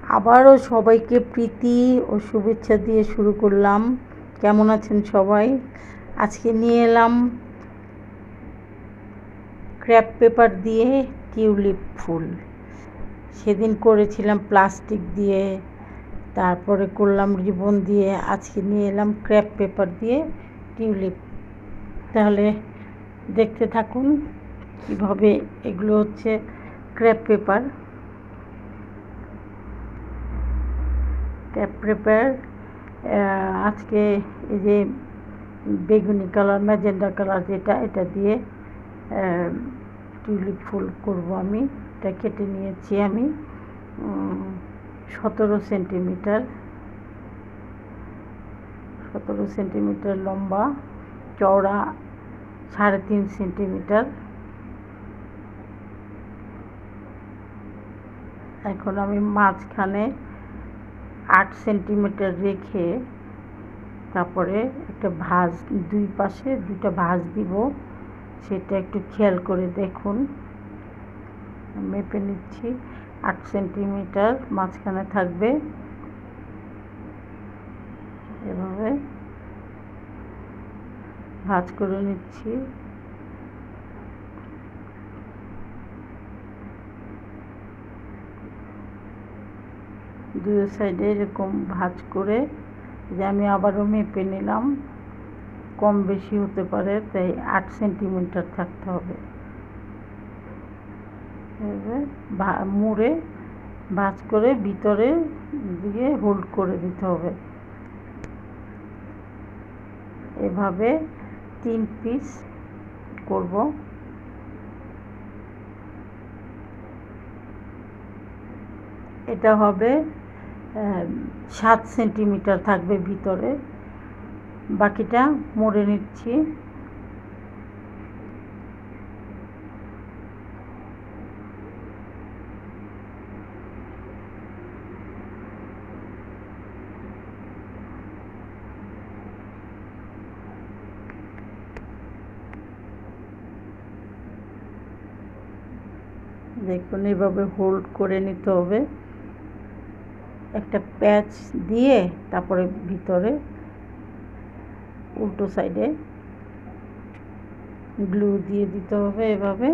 আবারও সবাইকে প্রীতি ও শুভেচ্ছা দিয়ে শুরু করলাম। কেমন আছেন সবাই? আজকে নিয়ে এলাম ক্র্যাপ পেপার দিয়ে টিউলিপ ফুল। সেদিন করেছিলাম প্লাস্টিক দিয়ে, তারপরে করলাম রিবন দিয়ে, আজকে নিয়ে এলাম ক্র্যাপ পেপার দিয়ে টিউলিপ। তাহলে দেখতে থাকুন কিভাবে এগুলো হচ্ছে ক্র্যাপ পেপার। আজকে এই যে বেগুনি কালার, ম্যাজেন্ডা কালার যেটা, এটা দিয়ে টিউলিপ ফুল করব আমি। এটা কেটে নিয়েছি আমি 17 সেন্টিমিটার লম্বা, চওড়া 3.5 সেন্টিমিটার। এখন আমি মাঝখানে 8 সেন্টিমিটার রেখে তারপরে একটা ভাঁজ, দুই পাশে দুটা ভাঁজ দিব। সেটা একটু খেয়াল করে দেখুন। মেপে নিচ্ছি, 8 সেন্টিমিটার মাঝখানে থাকবে। এভাবে ভাঁজ করে নিচ্ছি। দুই সাইডে এরকম ভাঁজ করে যে আমি আবারও মেপে নিলাম। কম বেশি হতে পারে, তাই 8 সেন্টিমিটার থাকতে হবে। মুড়ে ভাঁজ করে ভিতরে দিয়ে হোল্ড করে দিতে হবে। এভাবে 3 পিস করব। এটা হবে 7 সেন্টিমিটার থাকবে ভিতরে। বাকিটা মুড়ে নিচ্ছি। দেখুন, এভাবে হোল্ড করে নিতে হবে। একটা প্যাচ দিয়ে তারপরে ভিতরে উল্টো সাইডে গ্লু দিয়ে দিতে হবে এভাবে।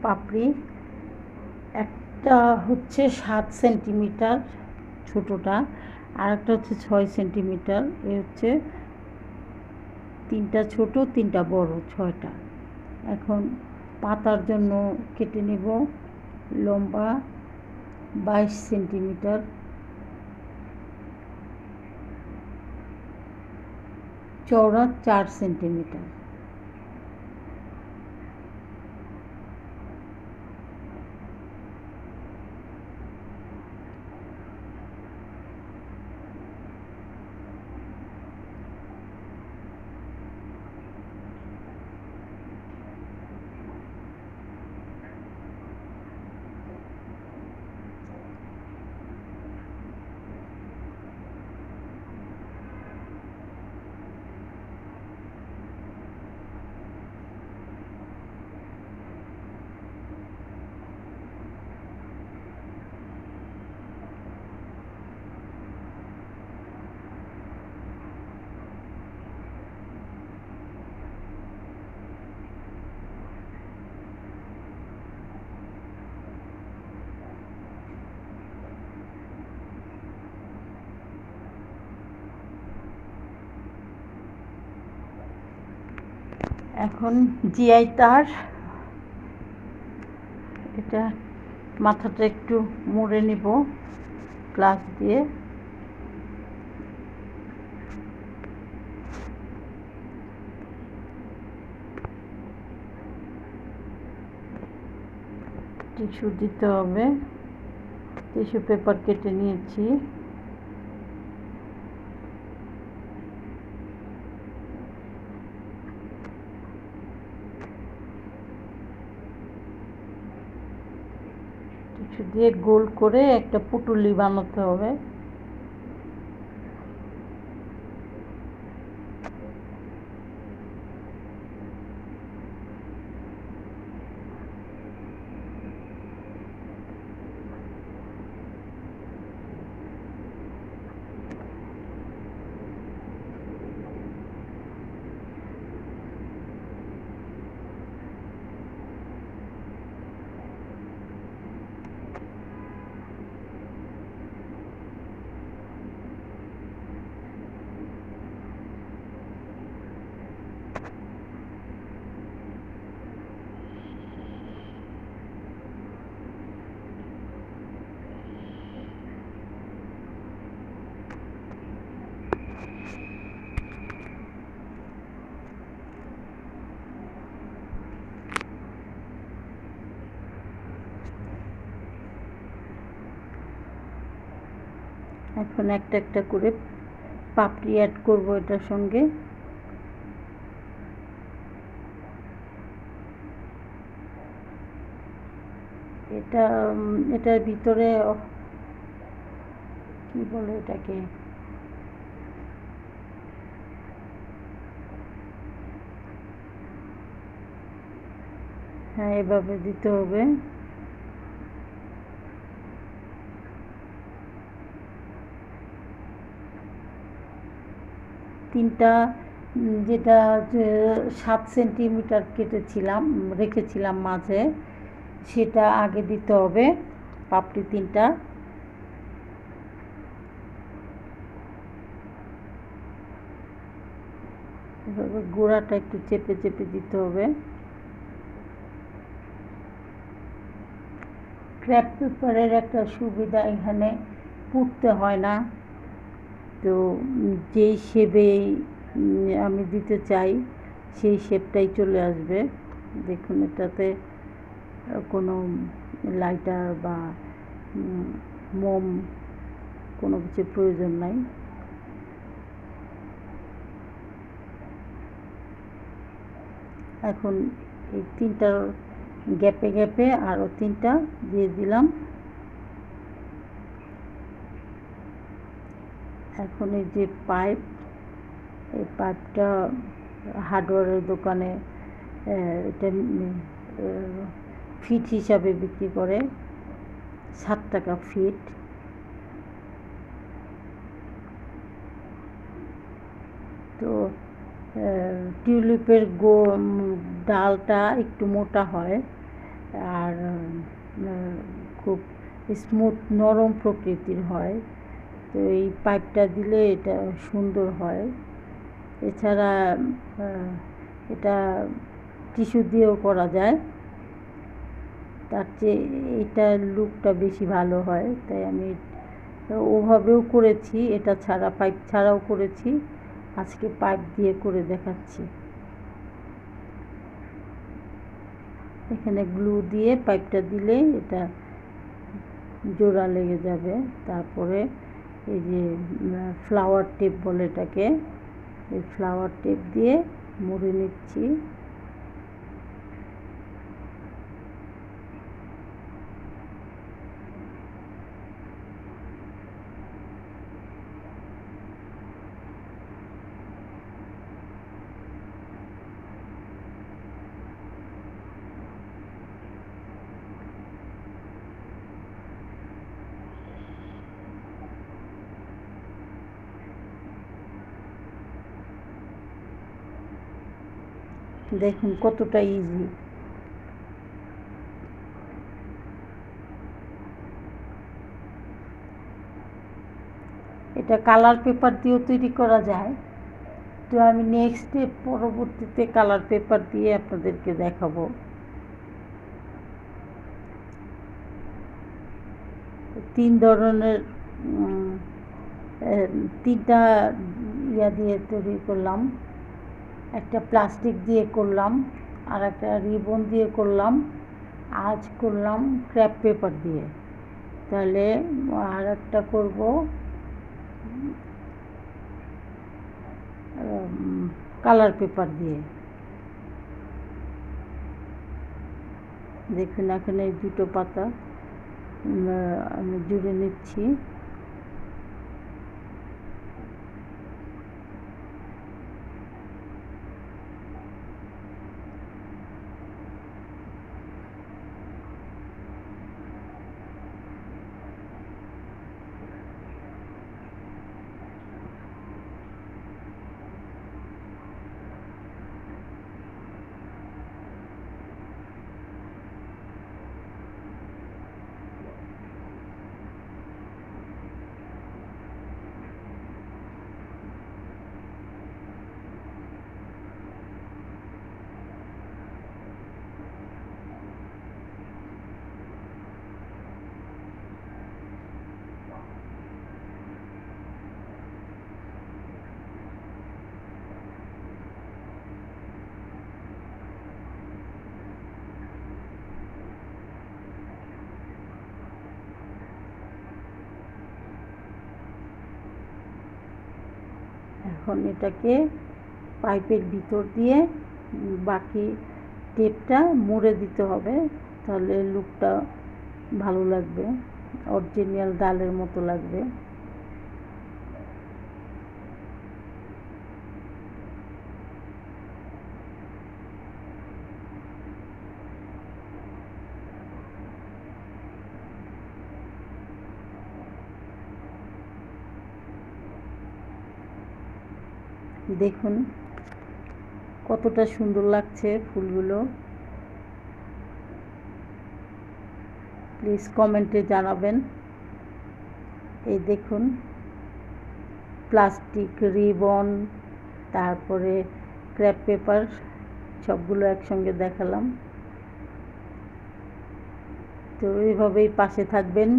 পাপড়ি একটা হচ্ছে 7 সেন্টিমিটার ছোটোটা, আর একটা হচ্ছে 6 সেন্টিমিটার। এ হচ্ছে 3টা ছোট, 3টা বড়, 6টা। এখন পাতার জন্য কেটে নেব। লম্বা 22 সেন্টিমিটার, চওড়া 4 সেন্টিমিটার। এখন জিআই তার, এটা মাথাটা একটু মুড়ে নিব প্লাস দিয়ে। টিস্যু দিতে হবে, টিস্যু পেপার কেটে নিয়েছি। টিস্যু দিয়ে গোল করে একটা পুটুলি বানাতে হবে। এখন একটা একটা করে পাপড়ি অ্যাড করব এটার সঙ্গে। এটার ভিতরে কি বলে এটাকে, হ্যাঁ এভাবে দিতে হবে। তিনটা যেটা 7 সেন্টিমিটার রেখেছিলাম মাঝে, সেটা আগে দিতে হবে পাপড়ি তিনটা। এভাবে গোড়াটা একটু চেপে চেপে দিতে হবে। ক্র্যাপ পেপারের একটা সুবিধা, এখানে পুড়তে হয় না। তো যেই শেপে আমি দিতে চাই সেই শেপটাই চলে আসবে। দেখুন এটাতে কোনো লাইটার বা মোম কোনো কিছু প্রয়োজন নাই। এখন এই তিনটার গ্যাপে গ্যাপে আরও তিনটা দিয়ে দিলাম। এখন এই যে পাইপ, এই পাইপটা হার্ডওয়্যারের দোকানে এটা ফিট হিসাবে বিক্রি করে, 7 টাকা ফিট। তো টিউলিপের ডালটা একটু মোটা হয় আর খুব স্মুথ নরম প্রকৃতির হয়। তো এই পাইপটা দিলে এটা সুন্দর হয়। এছাড়া এটা টিস্যু দিয়েও করা যায়, তার চেয়ে এটার লুকটা বেশি ভালো হয়, তাই আমি ওভাবেও করেছি। এটা ছাড়া পাইপ ছাড়াও করেছি, আজকে পাইপ দিয়ে করে দেখাচ্ছি। এখানে গ্লু দিয়ে পাইপটা দিলে এটা জোড়া লেগে যাবে। তারপরে এই যে ফ্লাওয়ার টেপ বলে এটাকে, এই ফ্লাওয়ার টেপ দিয়ে মুড়ে নিচ্ছি। দেখুন কতটা ইজি। এটা কালার পেপার দিয়েও তৈরি করা যায়। তো আমি নেক্সটে পরবর্তীতে কালার পেপার দিয়ে আপনাদেরকে দেখাবো। তিন ধরনের তিনটা ইয়া দিয়ে তৈরি করলাম, একটা প্লাস্টিক দিয়ে করলাম, আর একটা রিবন দিয়ে করলাম, আজ করলাম ক্র্যাপ পেপার দিয়ে। তাহলে আর একটা করবো কালার পেপার দিয়ে। দেখুন এখানে এই দুটো পাতা আমি জুড়ে নিচ্ছি। এখন এটাকে পাইপের ভিতর দিয়ে বাকি টেপটা মুড়ে দিতে হবে, তাহলে লুকটা ভালো লাগবে, অরিজিনাল ডালের মতো লাগবে। দেখুন কতটা সুন্দর লাগছে ফুলগুলো, প্লিজ কমেন্টে জানাবেন। এই দেখুন প্লাস্টিক, রিবন, তারপরে ক্র্যাপ পেপার সবগুলো একসঙ্গে দেখালাম। তো এইভাবেই পাশে থাকবেন।